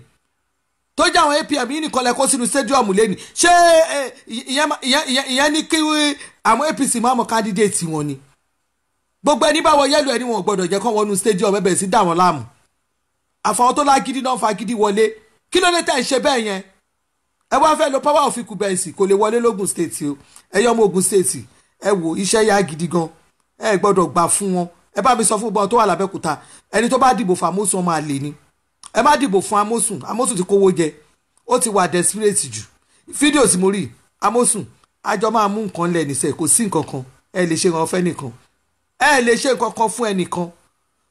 tó jẹ́ àwọn APM yìí nìkan lẹ kó sínú stadium lẹ́ni ṣé ìyẹn ní kí àwọn APC máa mọ candidate wọn ni gbogbo ẹni bá wọ yẹ́lò ẹni wọn gbọ́dọ̀ jẹ́ kán wọnú stadium ẹ bẹ̀rẹ̀ sí dà wọ́n láàmú àfọwọ́ tó lágídí náà fagídí wọlé kí ló dé tẹ̀ ń ṣe bẹ́ẹ̀ yẹn ẹ wá fẹ́ lo power of incumbency kò lè wọlé lógùn state o ẹ yọ ọmọ Ògùn state ẹ wò iṣẹ́ yá gidi gan ẹ gbọ́dọ̀ gbà fún wọn ẹ bá mi sọ fún gbọ́n tó wà l'Abẹ́òkúta ẹni tó bá dìbò fún Amosun máa lè ní ẹ má dìbò fún Amosun ti kówó jẹ ó ti wà desperate jù fídíò tí mo rí Amosun àjọ máa mú nǹkan lẹ̀ níṣẹ́ kò sí nǹkan kan ẹ lè ṣe nǹkan fẹ́ nìkan ẹ lè ṣe nǹkan kan fún ẹnìkan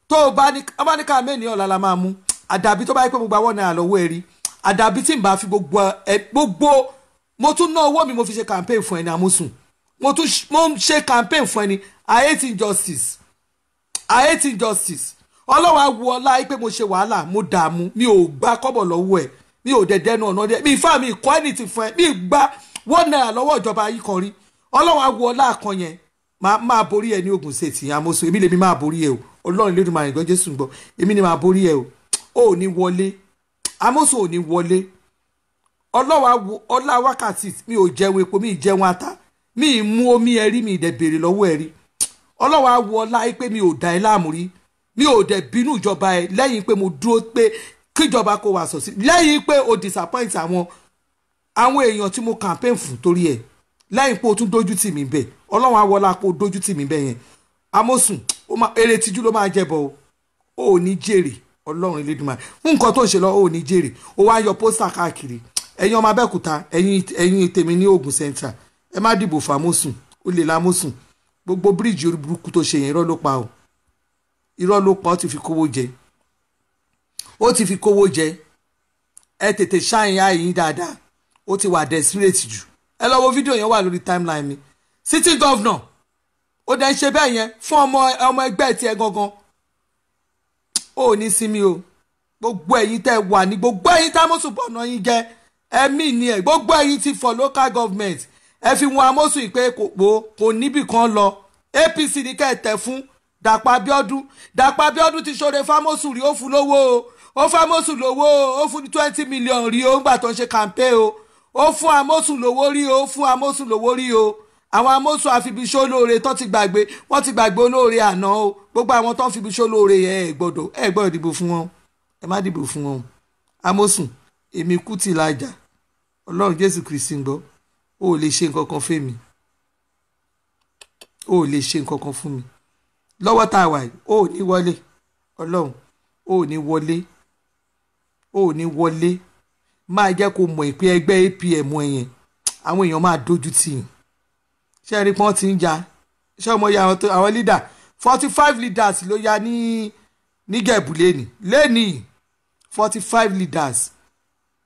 tó o bá ní ká mẹ́ni ọ̀la la máa mú àdàbí tó bá yẹ pé gbogbo àwọn náírà lọ́wọ́ ẹ rí àdàbí tí n bá fi gbogbo mo tún ná owó mi mo fi ṣe campaign fún ẹni Amosun mo ń ṣe campaign fún ẹni I hate injustice ọlọ́wọ́ awo ọlá pé mo ṣe wàhálà mo dààmú mi ò gba kọ́bọ̀ lọ́wọ́ ẹ̀ mi ò dẹ̀dẹ̀ nu ọ̀nà dẹ̀ mi ìfá mi kọ́ ẹni ti fún ẹ mi gba $1 lọ́wọ́ ìjọba yìí kan rí ọlọ́wọ́ awo ọlá kan yẹn máa borí ẹ ní Ògùn state Amosun èmi lèmi máa borí ẹ o Ọlọ́run Elédùmarè gbọ́ Jésù gbọ́ èmi ni máa borí ẹ o ò ní wọlé Amosun ò ní wọlé ọlọ́wọ́ awo ọlá wákàtí mi ò jẹun epo mi ì jẹun ata mi ì mú omi ẹ rí mi ì dẹ̀ béèrè lọ́wọ́ ẹ rí ọlọ́wọ́ awo ọlá pé mi ò dá ẹ láàmú rí mi ò dẹ̀ bínú ìjọba ẹ lẹ́yìn pé mo dúró pé kíjọba kó wa sọ sí lẹ́yìn pé o disappoint àwọn èèyàn tí mo campaign fún torí ẹ̀ lẹ́yìn pé o tún dójú tì mí bẹ́ẹ̀ Ọlọ́run awọlá pé o dójú tì mí bẹ́ẹ̀ yẹn Amosun èrè tíjú ló máa jẹ́bọ̀ o ò ní jèrè Ọlọ́run Elédùmarè fún nǹkan tó ń ṣe lọ o ò ní jèrè o wá yọ pósítà káàkiri ẹ̀yin ọmọ Abẹ́òkúta ẹ̀yin tèmi ní Ògùn Central ẹ má dìbò fún Amosun ó lè la Amosun gbogbo bíríìjì orí burúkú tó ṣe yẹn irọ́ ló pa o irọ́ ló pa ó ti fi kówó jẹ ẹ tètè ṣáàyìn àyìn dáadáa ó ti wà desperate jù ẹ lọ wo fídíò yẹn wà lórí timeline mi city governor ó dẹ̀ ń ṣe bẹ́ẹ̀ yẹn fún ọmọ ẹgbẹ́ tiẹ̀ gangan ó ní sinmi o gbogbo ẹ̀yin tẹ́ wà ní gbogbo ẹ̀yin tá Amosun bọ̀nà yín jẹ́ ẹ̀mí ni ẹ̀ gbogbo ẹ̀yin ti for local government ẹ fi wọn Amosun ìpè kò níbì kan lọ APC ní kẹ́ ẹ tẹ̀ fún Dàpọ̀ Abíọ́dún ti ṣoore fámọ́sùn rí ó fún lówó o ó fámọ́sùn lówó o ó fún 20 million rí o ńgbà tó ń ṣe campaign o ó fún Amosun lówó rí o ó fún Amosun lówó rí o àwọn Amosun àfibiṣó lóore tó ti gbàgbé wọ́n ti gbàgbé olóore àná o gbogbo àwọn tó ń fibiṣó lóore yẹn ẹ gbọ́dọ̀ dìbò fún wọn ẹ má dìbò fún wọn Amosun èmi Kuti lájà ọlọ́run Jésù Kristi ń gbọ́ o ò lè ṣe nǹkan kan fún mi o ò lè ṣe nǹkan kan fún mi lọ́wọ́ tá a wà yìí o ò ní wọlé ọlọ́run o ò ní wọlé o ò ní wọlé máa jẹ́ kó mọ̀ pé ẹgbẹ́ APM ẹ̀yẹn àwọn èèyàn máa dojú tì yín ṣé ẹ rí pọ́n ti ń ja ṣé ọmọ ya àwọn leader 45 leaders ló ya ní Ìjẹ̀bú lẹ́nìí 45 leaders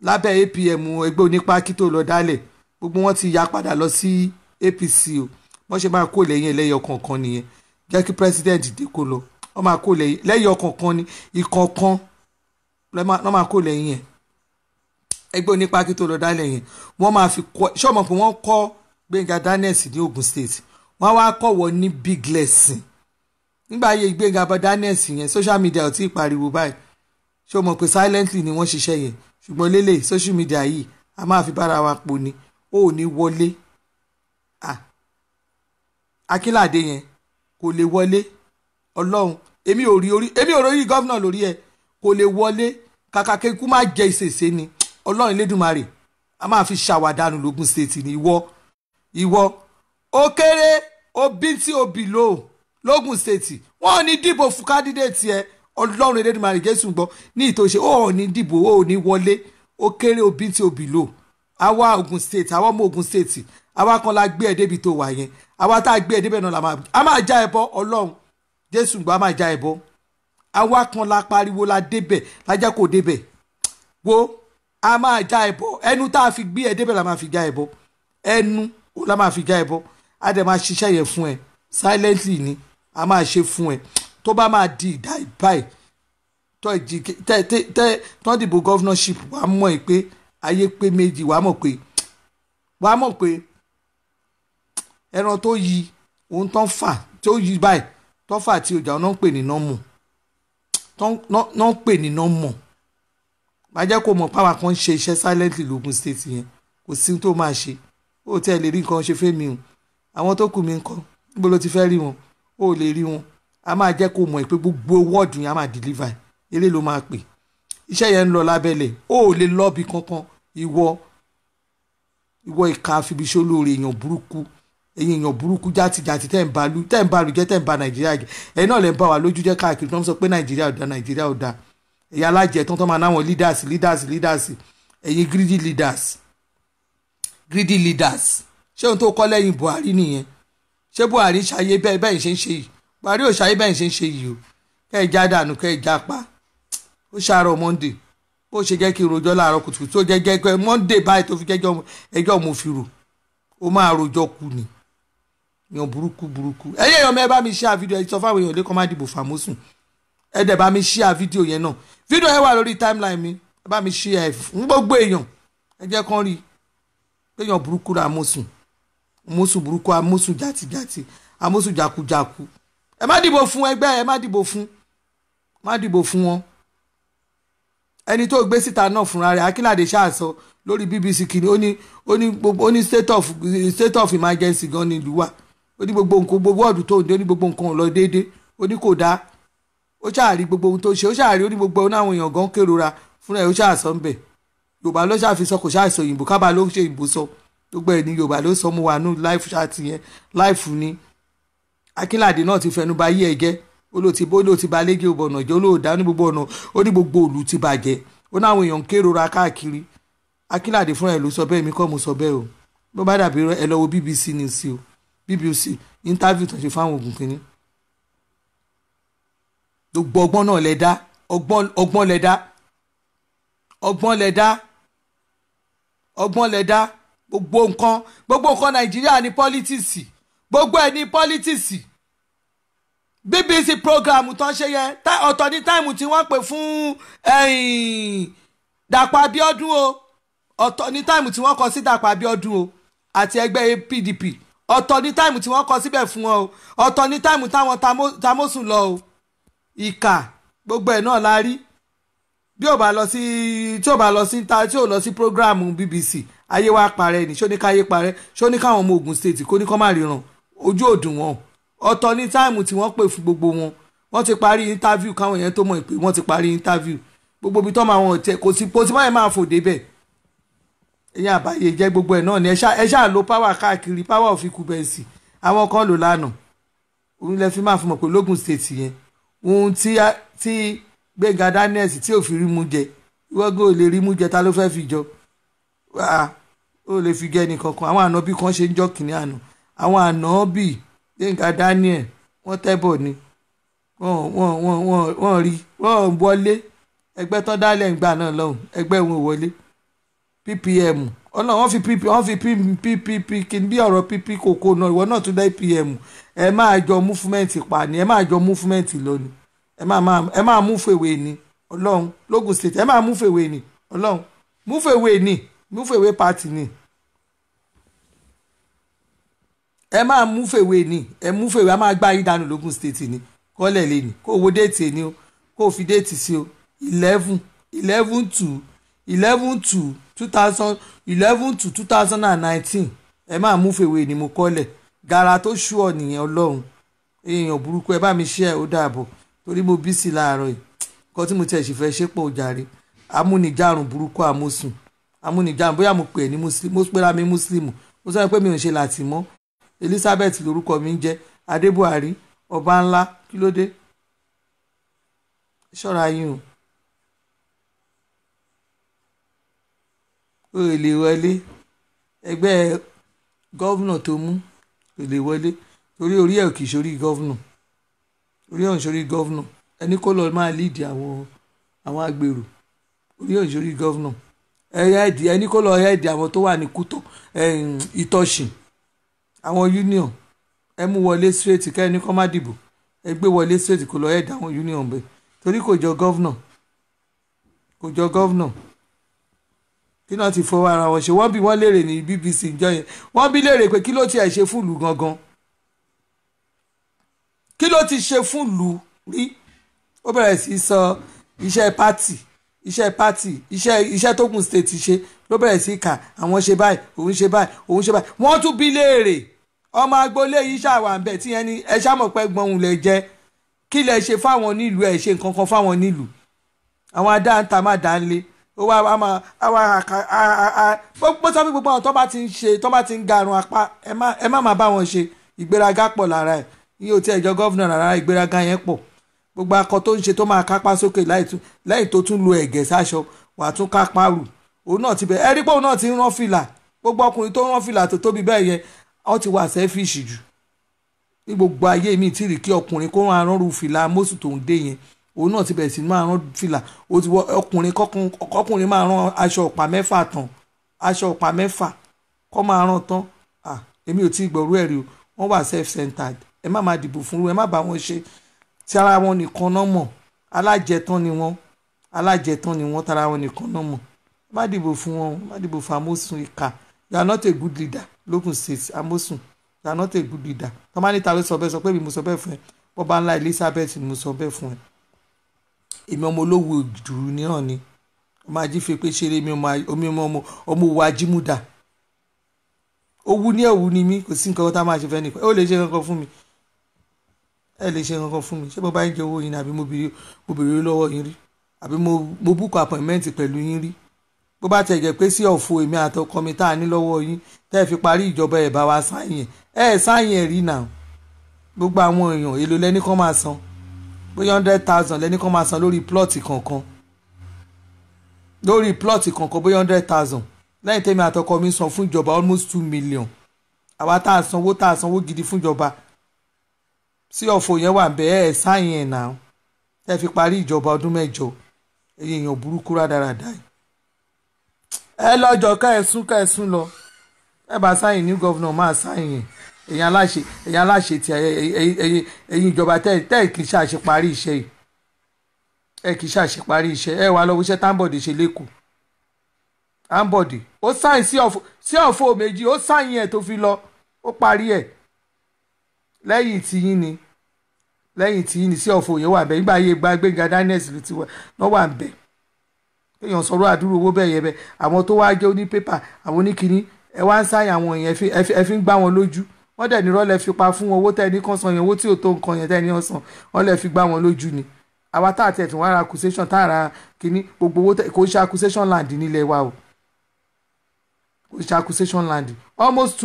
lábẹ́ APM ẹgbẹ́ onípákí tó lọ dálẹ̀ gbogbo wọn ti ya padà lọ sí APC o wọ́n ṣe máa kó lẹ́yìn ẹlẹ́yọ kọ̀ọ̀kan nìyẹn jẹ́ kí president dé kó lọ wọ́n máa kó lẹ́yọ kọ̀ọ̀kan ní ìkọ̀ọ̀kan wọ́n máa kó lẹ́yìn ẹ̀ ẹgbẹ́ onípákí tó lọ dálẹ̀ yẹn wọ́n máa fi kọ́ ṣọ́ọ̀mù pé wọ́n kọ́ Gbẹ́ngà Daniels ní Ogun State wọ́n wá kọ́ wọ́n ní big lesson nígbà ayé Gbẹ́ngà Daniels yẹn social media ò tí ì pariwo báyìí ṣọ́ọ̀mù pé silently ni wọ́n ṣiṣẹ́ yẹn ṣùgbọ́n lélẹ̀ social media yìí a máa fi bára wa pò ní ó ní wọlé Akínládé yẹn kò lè wọlé ọlọ́run èmi ò rí gọ́vnà lórí ẹ̀ kò lè wọlé kàkà kéku má jẹ ìṣèṣe ni ọlọ́run Elédùmarè a máa fi ṣàwádànù lógún state ni ìwọ ó kéré ó bíntí ó bìlò lógún state wọn ò ní dìbò fún kádídéètì ẹ ọlọ́run Elédùmarè Jésù gbọ́ ní ìtòṣe ó ní dìbò ó ní wọlé ó kéré ó bíntí ó bìlò àwa Ogun State àwa ọmọ Ogun State àwa kan la gbé ẹ débi tó wà yẹn àwa tá a gbé ẹ débẹ̀ náà a máa já ẹ bọ́ ọlọ́run Jésù gbọ́ a máa já ẹ bọ́ àwa kan la pariwo la débẹ̀ la jẹ́ kó débẹ̀ wo a máa já ẹ bọ́ ẹnu tá a fi gbé ẹ débẹ̀ la máa fi já ẹ bọ́ ẹnu la máa fi já ẹ bọ́ a dẹ̀ máa ṣiṣẹ́ yẹn fún ẹ silently ni a máa ṣe fún ẹ tó bá máa di ìdá ìbáyìí tó dìbò governorship wàá mọ̀ ẹ́ pé ayé pé méjì wàá mọ̀ pé ẹran tó yí ohun tó ń fà tó yí báyìí tó fà tí ọjà náà ń pè ní nọ́mù náà ń pè ní nọ́mù máa jẹ́ kó mọ̀ páwa kan ń ṣe iṣẹ́ silently lógun state yẹn kò sí tó máa ṣe ó tẹ́ lè rí nǹkan ṣe fẹ́mi o àwọn tó kù mí nǹkan níbo ló ti fẹ́ rí wọn ó lè rí wọn a máa jẹ́ kó mọ̀ pé gbogbo wọ́ọ̀dù yẹn a máa deliver eré ló máa pè iṣẹ́ yẹn ń lọ lábẹ́lẹ̀ ó lè lọ́ọ̀bì kankan ìwọ ìka àfibiṣẹ́ olóore èèyàn burúkú játijàti tẹ́ ń ba jẹ́ tẹ́ ń ba Nàìjíríà jẹ́ ẹ̀yin náà lè ń bá wa lójú jẹ́ káàkiri tó ń sọ pé Nàìjíríà ò da ẹ̀yà alájẹ tó ń máa náwọn leaders ẹ̀yin greedy leaders ṣé ohun tó kọ́ lẹ́yìn Buhari nìyẹn ṣé Buhari ṣayé bẹ́ẹ̀ ṣe ń ṣe yìí Buhari ò ṣayé bẹ́ẹ̀ ṣe ń ṣe yìí o kẹ́ ẹ̀ já dànù kẹ́ ẹ̀ já pa ó ṣàárọ̀ Monday bó ṣe jẹ́ kí n rojọ́ láàárọ̀ kùtùkùtù tó jẹ́ pé Monday báyìí tó fi ẹjọ́ mo fi rò ó máa rojọ́ kù ni èèyàn burúkú ẹ̀yẹ́ èèyàn mẹ́ bá mi share fídíò ẹ̀ sọ fáwọn èèyàn lẹ́kọ̀ọ́ má dìbò fàmọ́sùn ẹ̀ dẹ̀ bá mi share fídíò yẹn náà fídíò yẹn wà lórí timeline mi ẹ bá mi share ẹ̀ fún gbogbo èèyàn ẹ jẹ́ kán rí pé èèyàn burúkú ra amósùn burúkú amósùn jàtijàti amósùn jàkújàkú ẹ má dìbò fún ẹgbẹ́ ẹ má dìbò fún wọn ẹni tó gbé síta náà fúnra rẹ̀ Akínládé ṣáàsọ lórí BBC kìíní ó ní state of emergency gan ni ìlú wa ó ní gbogbo nǹkan gbogbo ọdún tó ń dé ó ní gbogbo nǹkan ò lọ déédéé ó ní kò dáa ó ṣàárí gbogbo ohun tó ṣe ó ṣàárí ó ní gbogbo ohun àwọn èèyàn gan kérora fúnra ẹ̀ ó ṣàṣọ ń bẹ̀ Yorùbá ló ṣàfisọ kò ṣàṣọ òyìnbó kábà ló ṣe ìbò sọ gbogbo ẹ̀ ní Yorùbá ló sọ mú wa nù láìfù ṣáàtì yẹn láìfù ni Akínládé náà ti fẹnu ba yí ẹ̀gẹ́ ó ló ti ba lẹ́gẹ̀ ọ̀nà ìjọ olóòdá ní gbogbo ọ̀nà ó ní gbogbo òlù ti bàjẹ́ ó ní àwọn èèyàn kérora káàkiri Akínládé fúnra ẹ̀ ló sọ bẹ́ẹ̀ mi kọ́ mo sọ bẹ́ẹ̀ o bó bá dàbí ẹ lọ wo BBC News o BBC interview tó ṣe fáwọn Ògùn kìíní gbogbo ọgbọ́n náà lẹ dá ọgbọ́n lẹ dá gbogbo nǹkan Nàìjíríà ní pọ́lítíìsì gbogbo ẹ̀ ní pọ́lítíìsì BBC program tó ń ṣe yẹn ọ̀tọ̀ ní táìmù tí wọ́n pè fún Dàpọ̀ Abíọ́dún o ọ̀tọ̀ ní táìmù tí wọ́n kọ sí Dàpọ̀ Abíọ́dún o àti ẹgbẹ́ PDP ọ̀tọ̀ ní táìmù tí wọ́n kọ síbẹ̀ fún wọn o ọ̀tọ̀ ní táìmù táwọn tamósùn lọ o ìkà gbogbo ẹ̀ náà la rí bí ò bá lọ sí program BBC ayé wa parẹ́ ni ṣó ní káyé parẹ́ ṣó ní káwọn ọmọ Ògùn State kó ní kọ́ má ríran ojú òdùn wọn ọ̀tọ̀ ní táìmù tí wọ́n pè fún gbogbo wọn wọ́n ti parí interview káwọn èèyàn tó mọ̀ pé wọ́n ti parí interview gbogbo ibi tó máa wọn tẹ kò sí báyìí máa fò débẹ̀ ẹ̀yin àbáyé jẹ́ gbogbo ẹ̀ náà ni ẹ ṣáà lo power káàkiri power of incumbency àwọn kan lò lánàá òun lè fi máa fi mọ̀ pé lógùn state yẹn ohun tí Gbẹ́ngà Daniels tí ò fi rí mú jẹ ìwọ́gbọ́n ò lè rí mú jẹ ta ló fẹ́ fi jọ ó lè fi gẹ́ nìkankan àwọn ànábì kan ṣe ń jọ́ kìnìún àná àwọn ànábì Gbẹ́ngà Daniel wọ́n tẹ́bọ̀ ni wọ́n rí wọ́n wọlé ẹgbẹ́ tán dálẹ̀ ń gbà náà lọ́hùn ẹgbẹ́ wọn ò wọlé ppm wọ́n fi ppp kí n bí ọ̀rọ̀ pp kòkó náà ìwọ náà tún dá pm ẹ máa jọ múfúmẹ́ǹtì pa ni ẹ máa jọ múfúmẹ́ǹtì lọ ni ẹ máa múfèwé ni ọlọ́run lógùn state ẹ máa múfèwé ni ọlọ́run múfèwé party ni ẹ máa múfèwé ni ẹ múfèwé a máa gbá yín dànù lógùn state ni kọ́lẹ̀ lé ní kó wo déètì ni o kó o fi déètì sí o 11/2019 ẹ máa mú fèwé ni mo kọ́lẹ̀ gara tó ṣú ọ nìyẹn ọlọ́run èèyàn burúkú ẹ bá mi ṣe ẹ ó dàbọ̀ torí mo bí sí láàárọ̀ yìí kọ́ tí mo tiẹ̀ sì fẹ́ ṣe pọ̀ jàre amúnijàrùn burúkú àmọ́sùn amúnijàrùn bóyá mo pè é ní muslim mo pera mi muslim mo sọ pé mi ò ṣe láti mọ́ Elizabeth lórúkọ mi ń jẹ́ Adébùhárí ọba ńlá kí ló dé ṣọ́ra yín o lè wọlé ẹgbẹ́ gọ́vnà tó mú kò lè wọlé torí orí ẹ̀ kì í sórí gọ́vnà orí ẹ̀ ń sórí gọ́vnà ẹni kó lọ máa líìdì àwọn agbèrò orí ẹ̀ ń sórí gọ́vnà ẹni kó lọ hẹ́ẹ̀dì àwọn tó wà ní kútọ̀ ìtọ̀sìn àwọn union ẹ mú wọlé straight kẹ́ni kọ́ má dìbò ẹ gbé wọlé straight kó lọ hẹ́ẹ̀dì àwọn union bẹ́ẹ̀ torí kò jọ gọ́vnà kí náà ti fọwọ́ ara wọn ṣe wọ́n bí wọ́n léèrè ní BBC ìjọ yẹn wọ́n bí léèrè pé kí ló ti ẹ̀ ṣe fún ìlú gangan kí ló ti ṣe fún ìlú rí ó bẹ̀rẹ̀ sí sọ iṣẹ́ pátì iṣẹ́ tó kùn state ṣe ló bẹ̀rẹ̀ sí kà àwọn ṣe báyìí òun ṣe báyìí wọ́n tún bí léèrè ọmọ agboolé yìí ṣàwà ń bẹ̀ tí ẹni ẹ ṣàmọ̀pẹ́ gbọ̀hún lẹ jẹ́ kí lẹ ṣe fáwọn nílùú ẹ ṣe nǹkan kan fáwọn nílùú àwọn adáǹtà má dá ń lé ó wá bó sọ fún gbogbo àwọn tó bá ti ń garun apá ẹ má máa bá wọn ṣe ìgbéraga pọ̀ lára ẹ̀ yín ò tí ẹ̀jọ́ gọ́vnà rárá ìgbéraga yẹn pọ̀ gbogbo akọ tó ń ṣe tó máa kápá sókè lẹ́yìn tó tún lo ẹ̀gẹ́ sáṣọ wà tún kápá rù òun náà ti bẹ̀ ẹ rí pé òun náà ti ń rán fìlà gbogbo ọkùnrin tó ń rán fìlà tó tóbi bẹ́ẹ̀ yẹn wọ́n ti wà sẹ́fíìsì jù ní gbogbo ayé mi tí rí kí ọkùnrin kó rán aránrù fìlà mọ́sù tó ń dé yẹn òun náà ti bẹ̀rẹ̀ sí máa rán fìlà ó ti wọ ọkùnrin máa rán aṣọ ọ̀pá mẹ́fà tán aṣọ ọ̀pá mẹ́fà kọ́ máa rán tán èmi ò tí ì gbọ̀rú ẹ̀rí o wọ́n wà self-centered ẹ má máa dìbò fún ẹ má bá wọn ṣe tí ara wọn nìkan náà mọ̀ alájẹtán ni wọ́n tara wọn nìkan náà mọ̀ má dìbò fún wọn má dìbò fún Amosun ìkà you are not a good leader lókun state Amosun you are not a good leader tọ́mánìta ló sọ bẹ́ẹ̀ sọ pé mi mo sọ bẹ́ẹ̀ fún ẹ bọ́ba ńlá Elizabeth ni mo sọ bẹ́ẹ̀ fún ẹ èmi ọmọ olówó ìdùrú níhàn ni ọmọ ajífẹ́ pé ṣeré mi ọmọ òwò ajímúdà owú ní ẹ̀wù ni mí kò sí nǹkan tá a máa ṣe fẹ́ nìkan ó lè ṣe kankan fún mi ẹ lè ṣe kankan fún mi ṣé mo bá ń jẹ owó yín ni àbí mo bèrè lọ́wọ́ yín rí àbí mo búkọ appointment pẹ̀lú yín rí bó bá tẹ̀ jẹ́ pé sí ọ̀fọ̀ èmi àtọkọ mi tá a ní lọ́wọ́ yín tẹ́ ẹ fi parí ìjọba ẹ̀ bá wa sáyìn ẹ̀ sáyìn ẹ̀ rí nà gbogbo àwọn èèyàn èlò lẹ́ni kan máa san bóyá 100,000 lẹ́ni kan máa san lórí plọ́ọ̀tì kankan bóyá 100,000 lẹ́yìn tẹ́mi àtọkọ mi san fún ìjọba almost 2 million àwa tá a sanwó gidi fún ìjọba sí ọ̀fọ̀ yẹn wà bẹ́ẹ̀ ẹ̀ sáyìn ẹ̀ náà tẹ́ fi parí ìjọba ọdún 7 ẹ̀yin èèyàn burúkú rádaràdà yìí ẹ lọ́jọ́ kẹ́ẹ̀sún lọ ẹ bá sáyìn ní gọ́vnà máa sáyìn èèyàn aláṣẹ tí ẹ̀yin ìjọba tẹ́ kì í ṣàṣeparí iṣẹ́ yìí ẹ wà lọ́wọ́ iṣẹ́ táǹbọ̀dì ṣe lẹ́kọ̀ọ́ táǹbọ̀dì ó sáyìn sí ọ̀fọ̀ méjì ó sáyìn ẹ̀ tó fi lọ ó parí ẹ̀ lẹ́yìn tí yín ni sí ọ̀fọ̀ yẹn wà bẹ́ẹ̀ nígbà ayé Gbẹ́ngà Daniels ló ti wọ́n wà bẹ́ẹ̀ èèyàn sọ̀rọ̀ àdúró owó bẹ́ẹ̀ yẹn bẹ́ẹ̀ àwọn tó wá jẹ́ oní pépà àwọn oníkíní ẹ wá ń sáyìn àwọn èèyàn ẹ fi ń gbá wọn lójú wọ́n dẹ̀ nírọ́ lẹ fi pa fún wọn owó tẹ́ ní kan san yẹn owó tí ò tó nǹkan yẹn tẹ́ ní ọ̀sán wọ́n lẹ fi gbá wọn lójú ni àwa tá àti ẹ̀tún wá ra accusation tá a ra kíní gbogbo owó kò ṣe accusation land nílẹ̀ wa o òṣìṣẹ́ acquisition land almost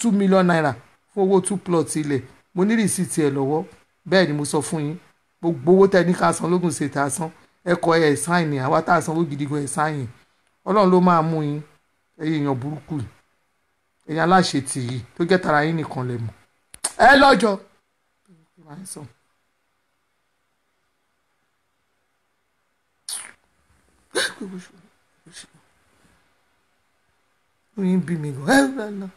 2 million naira fún owó 2 plots ilẹ̀ mo ní rìsíìtì ẹ̀ lọ́wọ́ bẹ́ẹ̀ ni mo sọ fún yín gbogbo owó tẹ́ ní ká san lógún ṣe tá a san ẹ̀kọ́ ẹ̀ sáìnì àwa tá a sanwó gidi gan ẹ̀ sáìnì ọlọ́run ló máa mú yín ẹ̀yin èèyàn burúkú ẹ̀yin aláṣetì yìí tó jẹ́ tara yín nìkan lẹ̀ mọ̀ ẹ lọ́jọ́ oyin bí mi gan ẹ lọ́nà.